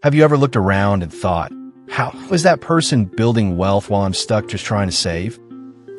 Have you ever looked around and thought, how is that person building wealth while I'm stuck just trying to save?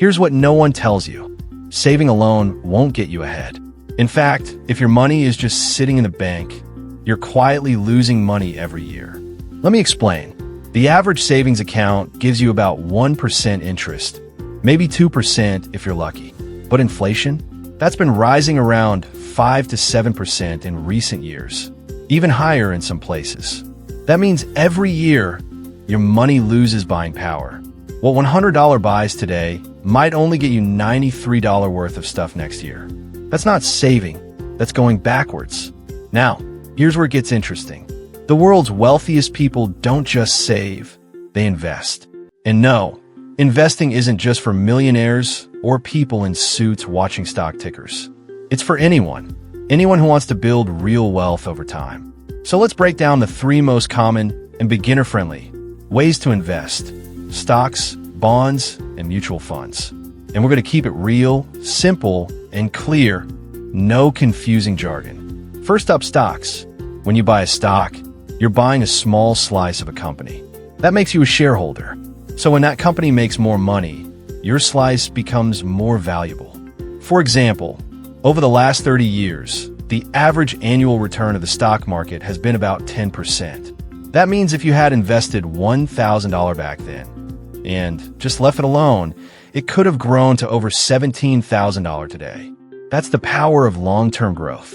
Here's what no one tells you. Saving alone won't get you ahead. In fact, if your money is just sitting in a bank, you're quietly losing money every year. Let me explain. The average savings account gives you about 1% interest, maybe 2% if you're lucky. But inflation? That's been rising around 5 to 7% in recent years, even higher in some places. That means every year, your money loses buying power. What $100 buys today might only get you $93 worth of stuff next year. That's not saving, that's going backwards. Now, here's where it gets interesting. The world's wealthiest people don't just save, they invest. And no, investing isn't just for millionaires or people in suits watching stock tickers. It's for anyone who wants to build real wealth over time. So let's break down the 3 most common and beginner-friendly ways to invest: stocks, bonds, and mutual funds. And we're going to keep it real, simple, and clear. No confusing jargon. First up, stocks. When you buy a stock, you're buying a small slice of a company. That makes you a shareholder. So when that company makes more money, your slice becomes more valuable. For example, over the last 30 years, the average annual return of the stock market has been about 10%. That means if you had invested $1,000 back then and just left it alone, it could have grown to over $17,000 today. That's the power of long-term growth.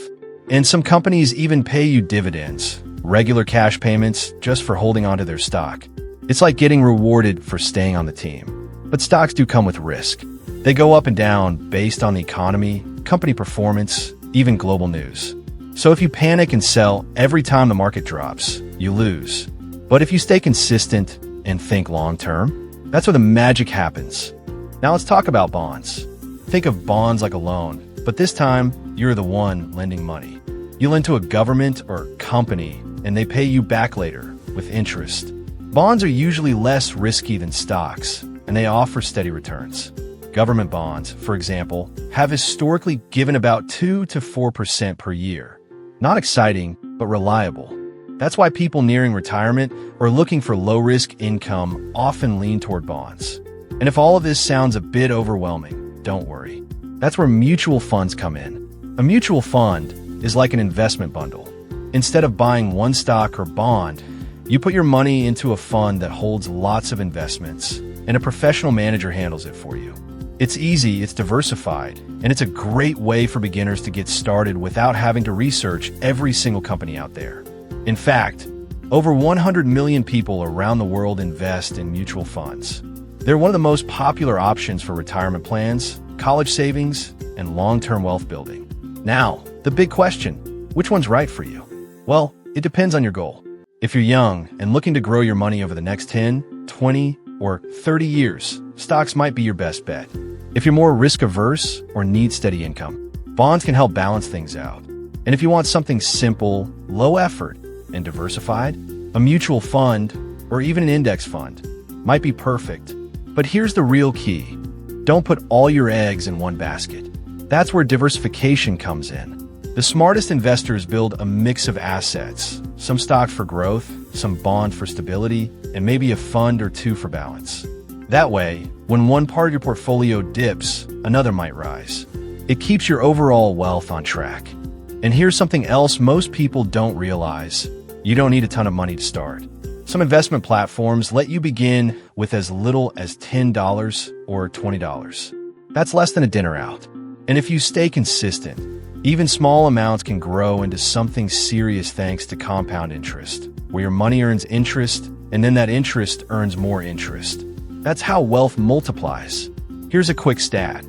And some companies even pay you dividends, regular cash payments, just for holding onto their stock. It's like getting rewarded for staying on the team. But stocks do come with risk. They go up and down based on the economy, company performance, even global news. So if you panic and sell every time the market drops, you lose. But if you stay consistent and think long-term, that's where the magic happens. Now let's talk about bonds. Think of bonds like a loan, but this time you're the one lending money. You lend to a government or company, and they pay you back later with interest. Bonds are usually less risky than stocks, and they offer steady returns. Government bonds, for example, have historically given about 2 to 4% per year. Not exciting, but reliable. That's why people nearing retirement or looking for low-risk income often lean toward bonds. And if all of this sounds a bit overwhelming, don't worry. That's where mutual funds come in. A mutual fund is like an investment bundle. Instead of buying one stock or bond, you put your money into a fund that holds lots of investments, and a professional manager handles it for you. It's easy, it's diversified, and it's a great way for beginners to get started without having to research every single company out there. In fact, over 100 million people around the world invest in mutual funds. They're one of the most popular options for retirement plans, college savings, and long-term wealth building. Now, the big question, which one's right for you? Well, it depends on your goal. If you're young and looking to grow your money over the next 10, 20, or 30 years, stocks might be your best bet. If you're more risk-averse or need steady income, bonds can help balance things out. And if you want something simple, low effort, and diversified, a mutual fund or even an index fund might be perfect. But here's the real key. Don't put all your eggs in one basket. That's where diversification comes in. The smartest investors build a mix of assets, some stocks for growth, some bond for stability, and maybe a fund or two for balance. That way, when one part of your portfolio dips, another might rise. It keeps your overall wealth on track. And here's something else most people don't realize. You don't need a ton of money to start. Some investment platforms let you begin with as little as $10 or $20. That's less than a dinner out. And if you stay consistent, even small amounts can grow into something serious thanks to compound interest, where your money earns interest, and then that interest earns more interest. That's how wealth multiplies. Here's a quick stat.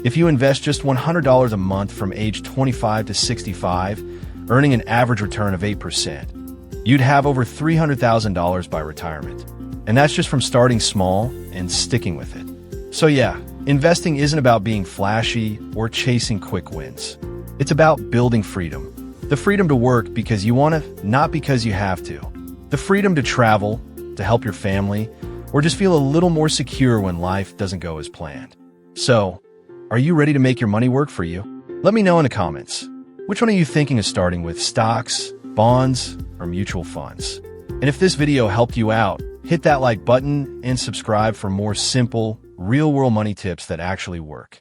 If you invest just $100 a month from age 25 to 65, earning an average return of 8%, you'd have over $300,000 by retirement. And that's just from starting small and sticking with it. So yeah, investing isn't about being flashy or chasing quick wins. It's about building freedom. The freedom to work because you want to, not because you have to. The freedom to travel, to help your family, or just feel a little more secure when life doesn't go as planned. So, are you ready to make your money work for you? Let me know in the comments. Which one are you thinking of starting with, stocks, bonds, or mutual funds? And if this video helped you out, hit that like button and subscribe for more simple, real-world money tips that actually work.